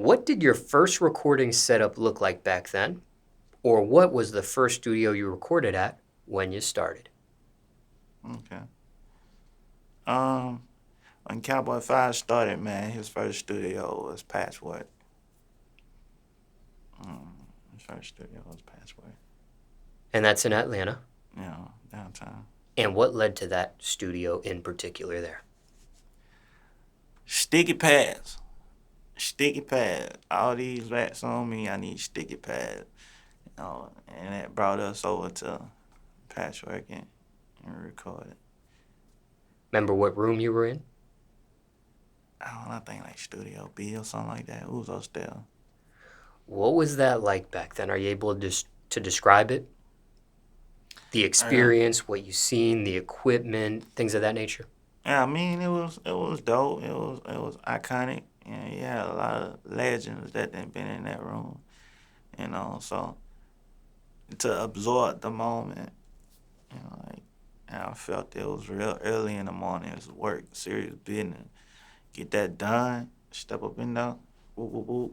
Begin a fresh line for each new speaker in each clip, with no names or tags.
What did your first recording setup look like back then? Or what was the first studio you recorded at when you started?
Okay. Um, when Cowboy5 started, man, his first studio was Patchwork. His first studio was Patchwork.
And that's in Atlanta.
Downtown.
And what led to that studio in particular there?
Sticky pads. Sticky pads. All these rats on me, I need sticky pads. And that brought us over to Patchwork and recorded.
Remember what room you were in?
I think like Studio B or something like that. It was upstairs.
What was that like back then? Are you able to describe it? The
Yeah.
experience, what you seen, the equipment, things of that nature?
Yeah, I mean it was dope. It was iconic. And you had a lot of legends that had been in that room. So to absorb the moment, like and I felt it was real early in the morning. It was work, serious business. Get that done, step up in there, whoop whoop whoop.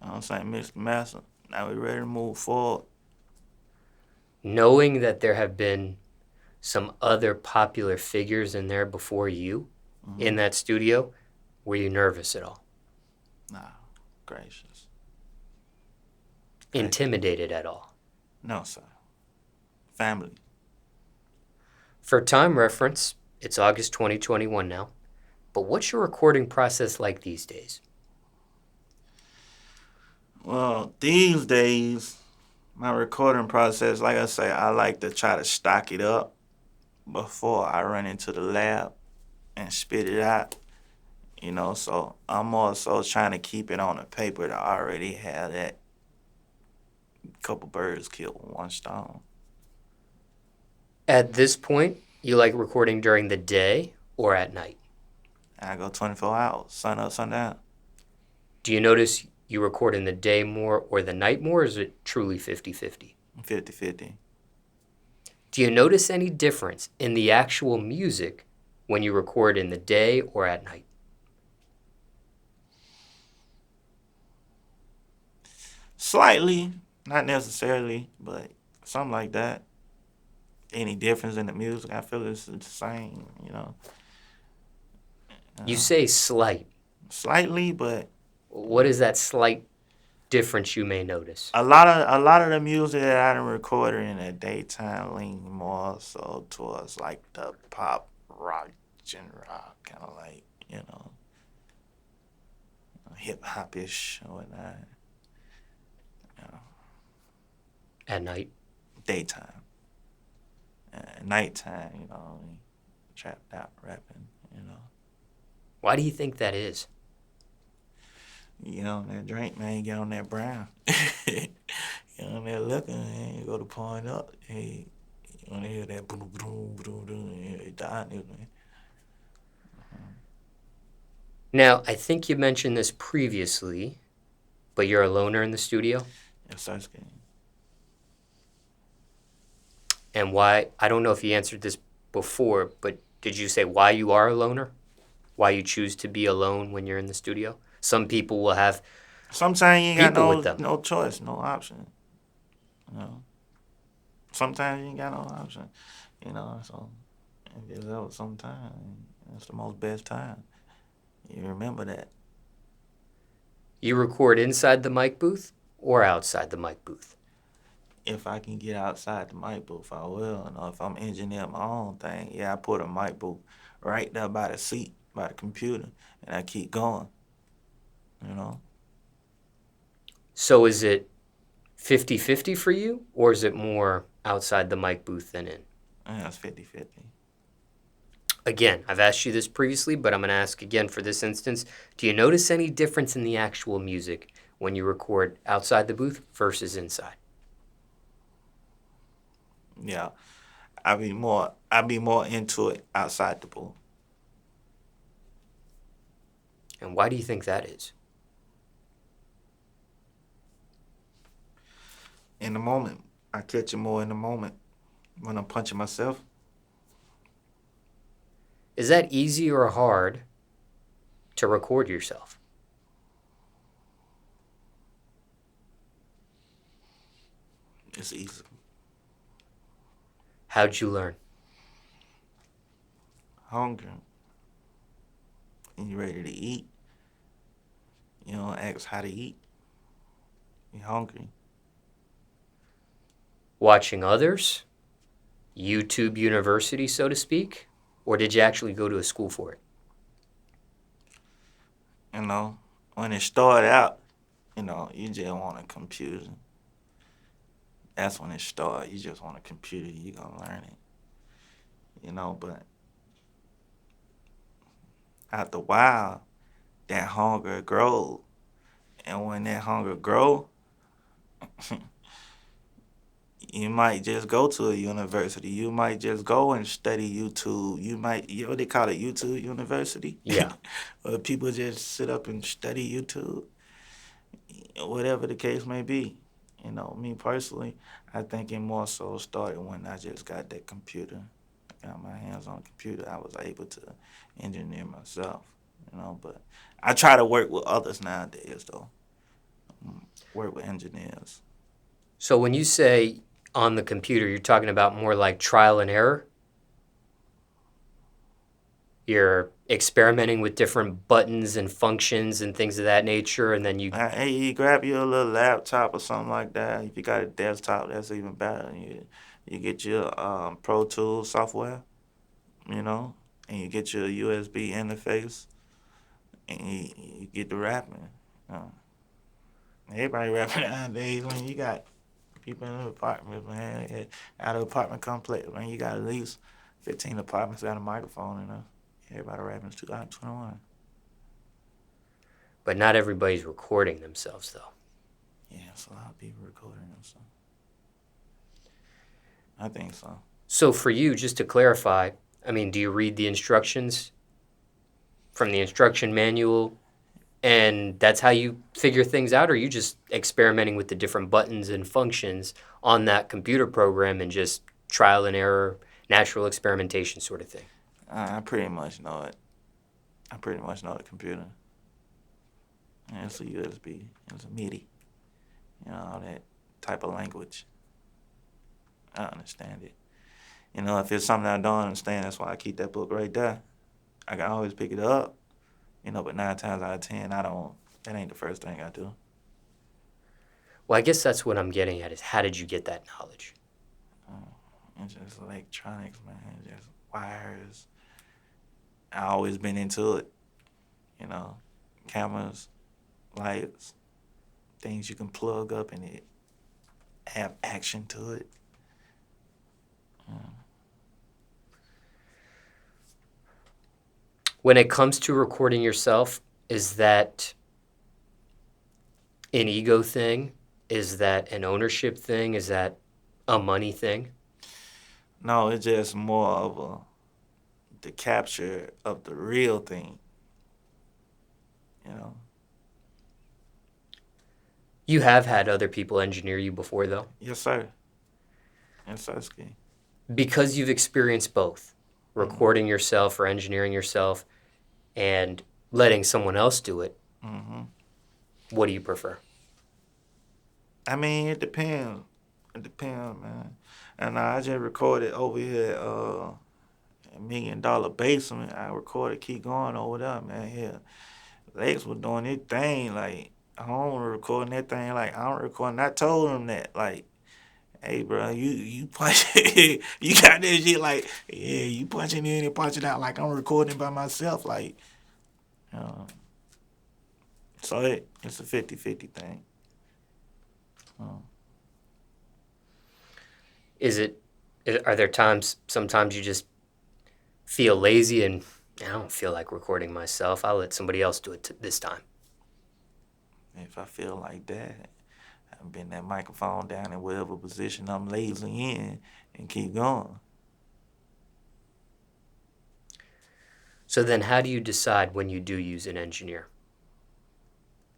You know what I'm saying, Mr. Master. Now we ready to move forward.
Knowing that there have been some other popular figures in there before you in
Hmm.
that studio, were you nervous at all?
Nah, gracious. Gracious.
Intimidated at all?
No, sir. Family.
For time reference, it's August 2021 now, but what's your recording process like these days?
Well, these days, my recording process, like I say, I like to try to stock it up before I run into the lab and spit it out. So I'm also trying to keep it on the paper to already have that couple birds killed with one stone.
At this point, you like recording during the day or at night?
And I go 24 hours, sun up, sun down.
Do you notice you record in the day more or the night more, or is it truly 50-50?
50-50.
Do you notice any difference in the actual music when you record in the day or at night?
Slightly, not necessarily, but something like that. Any difference in the music, I feel it's the same.
You
Uh,
say slight.
Slightly, but
What is that slight difference you may notice?
a lot of the music that I done recorded in the daytime lean more so towards like the pop rock genre, kind of like hip hop ish or whatnot. You know,
At night?
daytime, nighttime. Trapped out rapping.
Why do you think that is?
You get on that drink, man. You get on that brown. Get on that liquor, man. You go to point up. Hey, you want to hear that boom, boom, boom, boom. It die, man.
Now, I think you mentioned this previously, but you're a loner in the studio?
Yes, sir. Skinny.
And why? I don't know if you answered this before, but did you say why you are a loner? Why you choose to be alone when you're in the studio? Some people will have
Sometimes you ain't got
people with
no
them.
no choice, no option. You know. Sometimes you ain't got no option. So if it's ever sometime, it's the most best time. You remember that.
You record inside the mic booth or outside the mic booth?
If I can get outside the mic booth, I will. If I'm engineering my own thing, yeah, I put a mic booth right there by the seat, by the computer, and I keep going. You know.
So is it 50-50 for you, or is it more outside the mic booth than in?
Yeah, it's 50-50.
Again, I've asked you this previously, but I'm going to ask again for this instance. Do you notice any difference in the actual music when you record outside the booth versus inside?
Yeah, I be more into it outside the booth.
And why do you think that is?
In the moment, I catch it more in the moment when I'm punching myself.
Is that easy or hard to record yourself?
It's easy.
How'd you learn?
Hungry. And you ready to eat. You don't ask how to eat. You're hungry.
Watching others? YouTube University, so to speak? Or did you actually go to a school for it?
You know, when it started out, you just want a computer. That's when it started. You just want a computer. You're going to learn it. But after a while, that hunger grows. And when that hunger grows, you might just go to a university. You might just go and study YouTube. What they call it, YouTube University?
Yeah.
Where people just sit up and study YouTube, whatever the case may be. Me personally, I think it more so started when I just got that computer. I got my hands on a computer. I was able to engineer myself, but I try to work with others nowadays, though. Work with engineers.
So when you say on the computer, you're talking about more like trial and error? You're experimenting with different buttons and functions and things of that nature, and then you...
Hey, you grab your little laptop or something like that. If you got a desktop, that's even better. You get your Pro Tools software, and you get your USB interface, and you get to rapping. Everybody rapping nowadays. When you got people in the apartment, man, out of apartment complex, man, you got at least 15 apartments got a microphone, Everybody rapping is 2021.
But not everybody's recording themselves, though.
Yeah, it's a lot of people recording themselves. I think so.
So for you, just to clarify, do you read the instructions from the instruction manual, and that's how you figure things out, or are you just experimenting with the different buttons and functions on that computer program and just trial and error, natural experimentation sort of thing?
I pretty much know it. I pretty much know the computer. And it's a USB. It's a MIDI. All that type of language. I understand it. If it's something I don't understand, that's why I keep that book right there. I can always pick it up. But 9 times out of 10, that ain't the first thing I do.
Well, I guess that's what I'm getting at is how did you get that knowledge?
It's just electronics, man. Just wires. I always been into it. Cameras, lights, things you can plug up and it have action to it.
When it comes to recording yourself, is that an ego thing? Is that an ownership thing? Is that a money thing?
No, it's just more of the capture of the real thing.
You have had other people engineer you before, though?
Yes, sir. Yes, sir, Ski.
Because you've experienced both, recording yourself or engineering yourself and letting someone else do it, what do you prefer?
It depends. It depends, man. And I just recorded over here at $1 million basement. I recorded Keep Going over there, man. Here, Lex was doing his thing. Like, I don't recording that thing. Like, I don't recording. I told him that, like, hey, bro, you punch it. You got this shit like, yeah, you punching in and punching out like I'm recording by myself. Like, so it's a 50-50 thing.
Are there sometimes you just feel lazy and I don't feel like recording myself. I'll let somebody else do it this time.
If I feel like that, I bend that microphone down in whatever position I'm lazy in and keep going.
So then how do you decide when you do use an engineer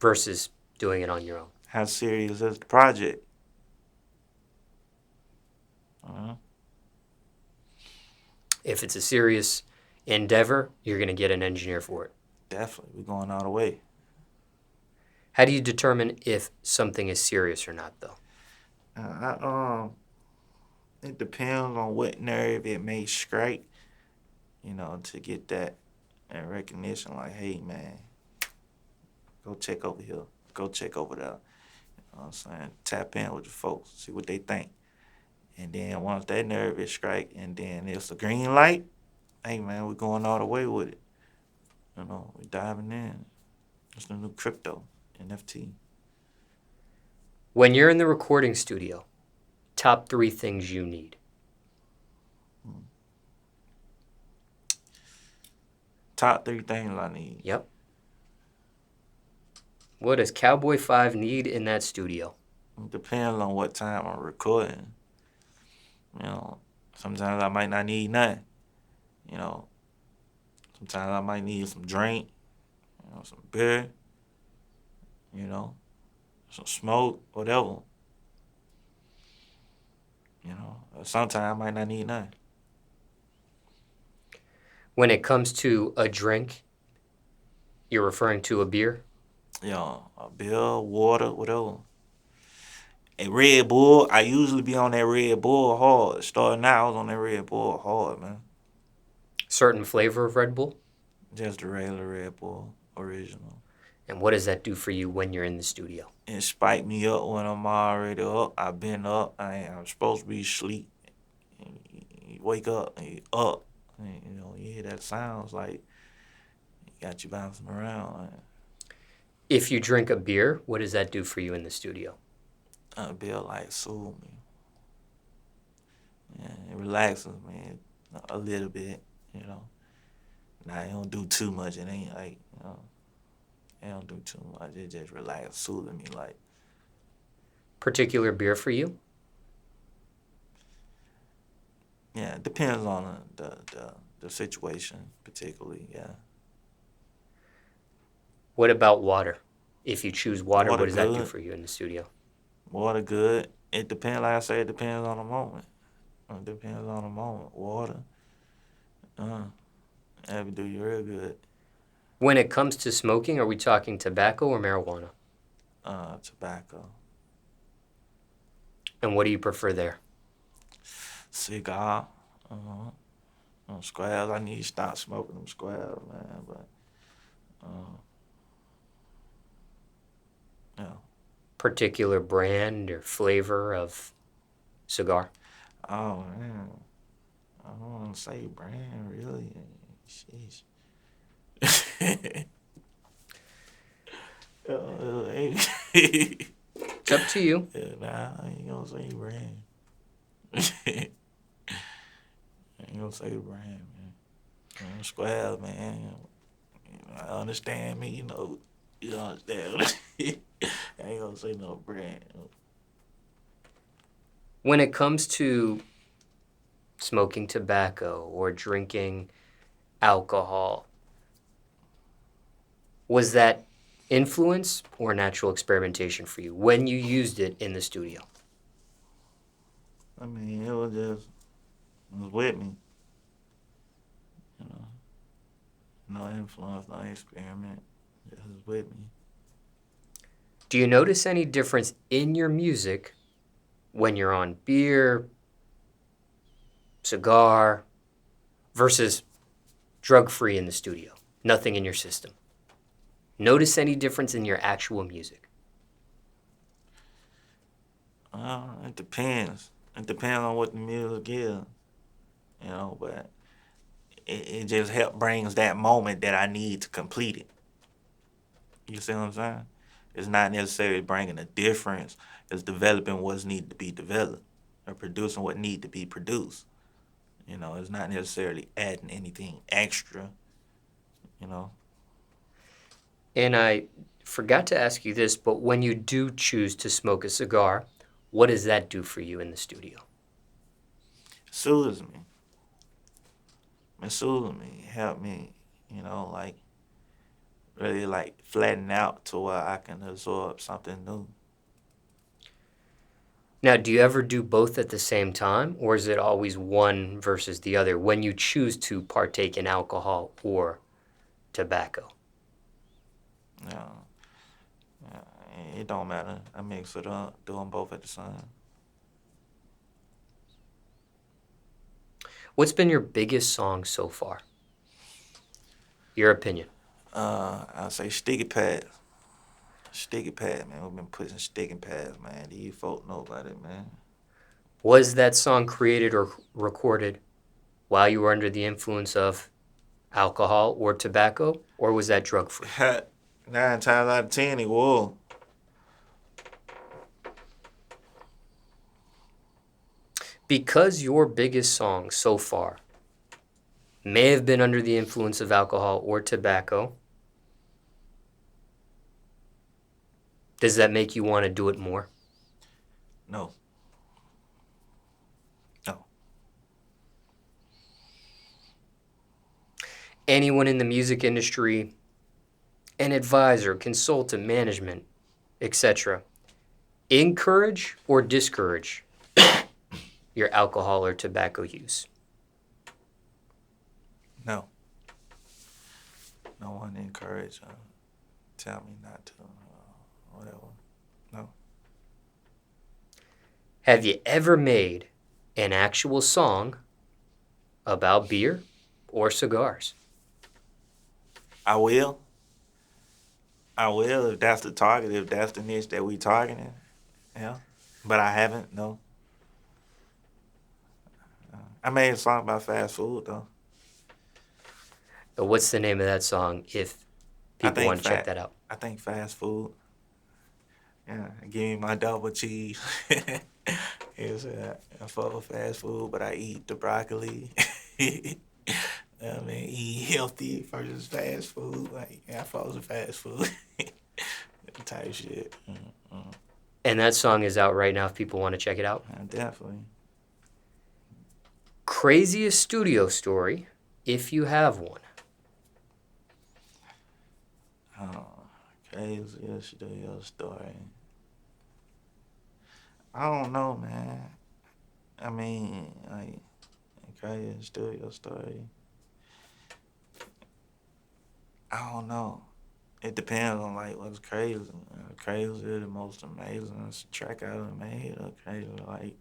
versus doing it on your own?
How serious is the project?
If it's a serious endeavor, you're going to get an engineer for it.
Definitely. We're going all the way.
How do you determine if something is serious or not, though?
I it depends on what nerve it may strike, to get that and recognition. Like, hey man, go check over here, go check over there. You know what I'm saying? Tap in with the folks, see what they think. And then once that nerve is strike, and then it's a green light, hey man, we're going all the way with it. We diving in. It's the new crypto, NFT.
When you're in the recording studio, top 3 things you need.
Top 3 things I need.
Yep. What does Cowboy5 need in that studio?
It depends on what time I'm recording. Sometimes I might not need nothing. You know, sometimes I might need some drink, some beer, some smoke, whatever. Sometimes I might not need nothing.
When it comes to a drink, you're referring to a beer?
A beer, water, whatever. A Red Bull, I usually be on that Red Bull hard. Starting out, I was on that Red Bull hard, man.
Certain flavor of Red Bull?
Just the regular Red Bull, original.
And what does that do for you when you're in the studio?
It spike me up when I'm already up. I've been up. I'm supposed to be asleep. You wake up and you up. And, you hear that sounds like it got you bouncing around.
If you drink a beer, what does that do for you in the studio?
A beer like soothe me. Yeah, it relaxes me a little bit, Now, it don't do too much. It ain't like, it don't do too much. It just relax, soothing me like.
Particular beer for you?
Yeah, it depends on the situation, particularly, yeah.
What about water? If you choose water,
Water
what does that do
good.
for you in the studio?
Water good. It depends, like I say, it depends on the moment. It depends on the moment. Water, that would do you real good.
When it comes to smoking, are we talking tobacco or marijuana?
Tobacco.
And what do you prefer there?
Cigar. Squares. I need to stop smoking them squares, man. But, yeah.
Particular brand or flavor of cigar?
Oh, man. I don't want to say brand, really. Sheesh.
It's up to you.
Nah, I ain't gonna say brand. I ain't gonna say brand, man. Square, man. I understand me, You understand. I ain't gonna say no brand.
When it comes to smoking tobacco or drinking alcohol, was that influence or natural experimentation for you when you used it in the studio?
I mean, it was with me. No influence, no experiment. It was with me.
Do you notice any difference in your music when you're on beer, cigar, versus drug-free in the studio? Nothing in your system. Notice any difference in your actual music?
It depends. It depends on what the music is, but it just brings that moment that I need to complete it. You see what I'm saying? It's not necessarily bringing a difference. It's developing what's needed to be developed or producing what need to be produced. It's not necessarily adding anything extra,
And I forgot to ask you this, but when you do choose to smoke a cigar, what does that do for you in the studio?
Soothes me. It soothes me. Help me, like really like flatten out to where I can absorb something new.
Now, do you ever do both at the same time, or is it always one versus the other when you choose to partake in alcohol or tobacco?
Yeah, it don't matter. I mix it up, do them both at the same.
What's been your biggest song so far? Your opinion.
I'll say sticky pads. Sticky pad, man. We've been pushing sticky pads, man. These folk know about it, man.
Was that song created or recorded while you were under the influence of alcohol or tobacco, or was that drug free?
9 times out of 10, it was.
Because your biggest song so far may have been under the influence of alcohol or tobacco, does that make you want to do it more?
No. No.
Anyone in the music industry, an advisor, consultant, management, etc., encourage or discourage your alcohol or tobacco use?
No. No one encourage tell me not to, whatever. No.
Have you ever made an actual song about beer or cigars?
I will. I will if that's the target, if that's the niche that we targeting. Yeah. But I haven't, no. I made a song about fast food, though.
What's the name of that song if people want to check that out?
I think fast food. Yeah, give me my double cheese. I fuck with fast food, but I eat the broccoli. I mean, eat healthy versus fast food. Like, yeah, I fuck with fast food. Type shit.
And that song is out right now if people want to check it out.
Definitely.
Craziest studio story, if you have one.
Oh, craziest studio story. I don't know, man. I mean, like, craziest studio story. I don't know. It depends on like what's crazy. Crazy, the most amazing track I ever made. Or crazy, like,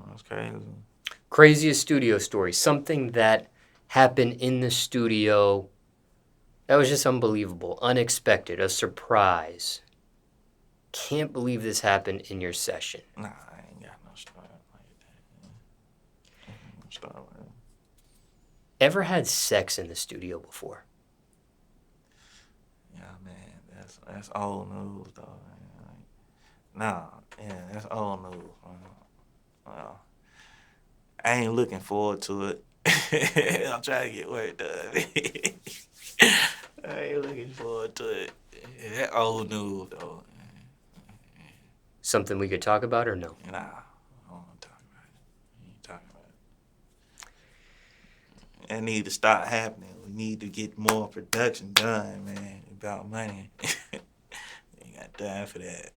what's crazy.
Craziest studio story, something that happened in the studio that was just unbelievable, unexpected, a surprise. Can't believe this happened in your session.
Nah, I ain't got no story like that. No story like that.
Ever had sex in the studio before?
Yeah, man, that's old news, though. Man. Like, nah, yeah, that's old news. Well, I ain't looking forward to it. I'm trying to get work done. I ain't looking forward to it. Yeah, that old news, though.
Something we could talk about or no?
Nah, I don't want to talk about it. I ain't talking about it. That need to start happening. We need to get more production done, man, about money. Ain't got time for that.